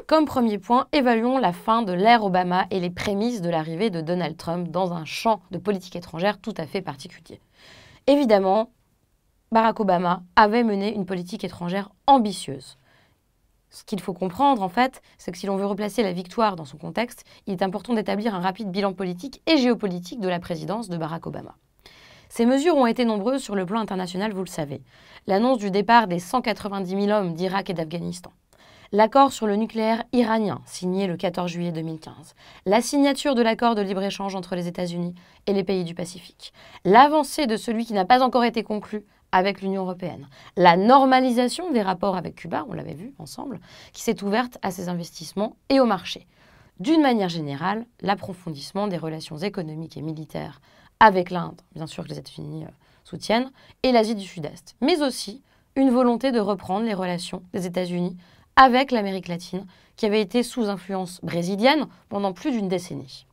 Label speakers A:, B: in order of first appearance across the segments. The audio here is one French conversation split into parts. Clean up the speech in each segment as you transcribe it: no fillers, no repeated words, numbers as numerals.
A: Comme premier point, évaluons la fin de l'ère Obama et les prémices de l'arrivée de Donald Trump dans un champ de politique étrangère tout à fait particulier. Évidemment, Barack Obama avait mené une politique étrangère ambitieuse. Ce qu'il faut comprendre, en fait, c'est que si l'on veut replacer la victoire dans son contexte, il est important d'établir un rapide bilan politique et géopolitique de la présidence de Barack Obama. Ces mesures ont été nombreuses sur le plan international, vous le savez. L'annonce du départ des 190 000 hommes d'Irak et d'Afghanistan. L'accord sur le nucléaire iranien, signé le 14 juillet 2015. La signature de l'accord de libre-échange entre les États-Unis et les pays du Pacifique. L'avancée de celui qui n'a pas encore été conclu avec l'Union européenne. La normalisation des rapports avec Cuba, on l'avait vu ensemble, qui s'est ouverte à ces investissements et au marché. D'une manière générale, l'approfondissement des relations économiques et militaires avec l'Inde, bien sûr que les États-Unis soutiennent, et l'Asie du Sud-Est, mais aussi une volonté de reprendre les relations des États-Unis avec l'Amérique latine, qui avait été sous influence brésilienne pendant plus d'une décennie.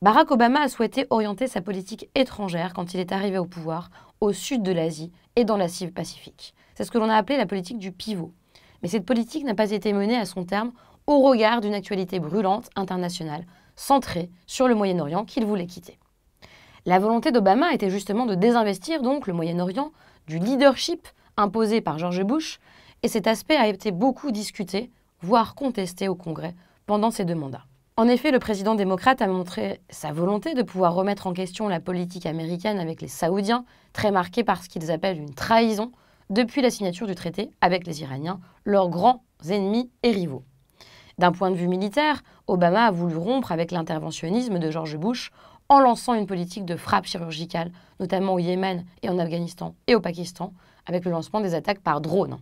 A: Barack Obama a souhaité orienter sa politique étrangère quand il est arrivé au pouvoir au sud de l'Asie et dans l'Asie Pacifique. C'est ce que l'on a appelé la politique du pivot. Mais cette politique n'a pas été menée à son terme au regard d'une actualité brûlante internationale centrée sur le Moyen-Orient qu'il voulait quitter. La volonté d'Obama était justement de désinvestir donc le Moyen-Orient du leadership imposé par George Bush, et cet aspect a été beaucoup discuté, voire contesté au Congrès pendant ces 2 mandats. En effet, le président démocrate a montré sa volonté de pouvoir remettre en question la politique américaine avec les Saoudiens, très marquée par ce qu'ils appellent une trahison depuis la signature du traité avec les Iraniens, leurs grands ennemis et rivaux. D'un point de vue militaire, Obama a voulu rompre avec l'interventionnisme de George Bush en lançant une politique de frappe chirurgicale, notamment au Yémen et en Afghanistan et au Pakistan, avec le lancement des attaques par drone.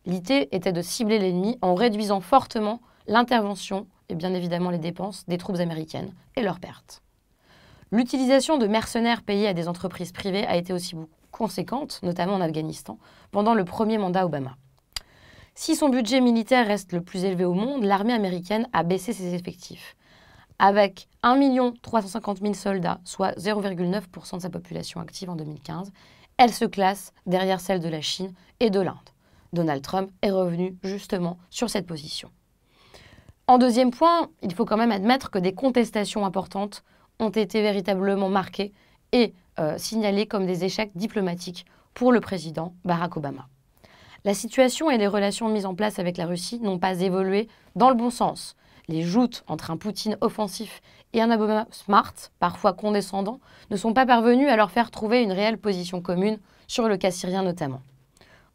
A: L'idée était de cibler l'ennemi en réduisant fortement l'intervention et bien évidemment les dépenses des troupes américaines et leurs pertes. L'utilisation de mercenaires payés à des entreprises privées a été aussi conséquente, notamment en Afghanistan, pendant le premier mandat Obama. Si son budget militaire reste le plus élevé au monde, l'armée américaine a baissé ses effectifs. Avec 1 350 000 soldats, soit 0,9% de sa population active en 2015, elle se classe derrière celle de la Chine et de l'Inde. Donald Trump est revenu justement sur cette position. En deuxième point, il faut quand même admettre que des contestations importantes ont été véritablement marquées et signalées comme des échecs diplomatiques pour le président Barack Obama. La situation et les relations mises en place avec la Russie n'ont pas évolué dans le bon sens. Les joutes entre un Poutine offensif et un Obama smart, parfois condescendant, ne sont pas parvenues à leur faire trouver une réelle position commune sur le cas syrien notamment.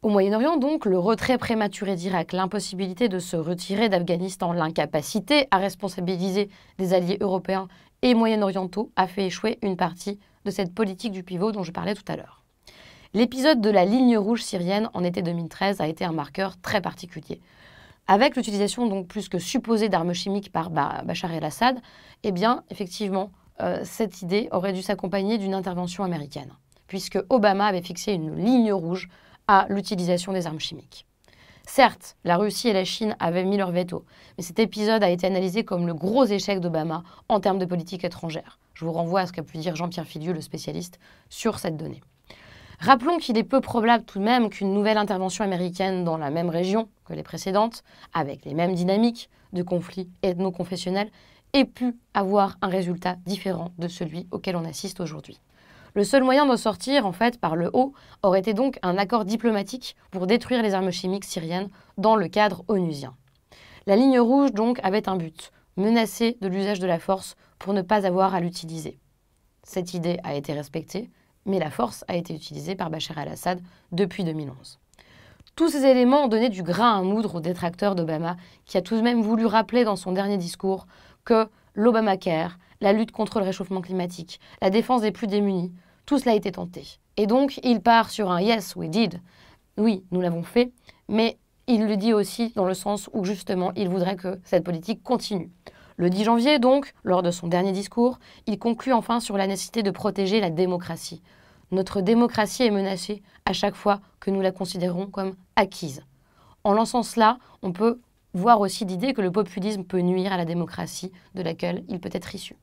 A: Au Moyen-Orient, donc, le retrait prématuré d'Irak, l'impossibilité de se retirer d'Afghanistan, l'incapacité à responsabiliser des alliés européens et moyen-orientaux a fait échouer une partie de cette politique du pivot dont je parlais tout à l'heure. L'épisode de la ligne rouge syrienne en été 2013 a été un marqueur très particulier. Avec l'utilisation donc plus que supposée d'armes chimiques par Bachar el-Assad, eh bien, effectivement, cette idée aurait dû s'accompagner d'une intervention américaine, puisque Obama avait fixé une ligne rouge à l'utilisation des armes chimiques. Certes, la Russie et la Chine avaient mis leur veto, mais cet épisode a été analysé comme le gros échec d'Obama en termes de politique étrangère. Je vous renvoie à ce qu'a pu dire Jean-Pierre Filiu, le spécialiste, sur cette donnée. Rappelons qu'il est peu probable tout de même qu'une nouvelle intervention américaine dans la même région que les précédentes, avec les mêmes dynamiques de conflits ethno-confessionnels, ait pu avoir un résultat différent de celui auquel on assiste aujourd'hui. Le seul moyen d'en sortir, en fait, par le haut, aurait été donc un accord diplomatique pour détruire les armes chimiques syriennes dans le cadre onusien. La ligne rouge, donc, avait un but, menacer de l'usage de la force pour ne pas avoir à l'utiliser. Cette idée a été respectée, mais la force a été utilisée par Bachar el-Assad depuis 2011. Tous ces éléments ont donné du grain à moudre aux détracteurs d'Obama, qui a tout de même voulu rappeler dans son dernier discours que l'Obamacare, la lutte contre le réchauffement climatique, la défense des plus démunis, tout cela a été tenté. Et donc, il part sur un « yes, we did ». Oui, nous l'avons fait, mais il le dit aussi dans le sens où, justement, il voudrait que cette politique continue. Le 10 janvier, donc, lors de son dernier discours, il conclut enfin sur la nécessité de protéger la démocratie. Notre démocratie est menacée à chaque fois que nous la considérons comme acquise. En lançant cela, on peut voir aussi l'idée que le populisme peut nuire à la démocratie de laquelle il peut être issu.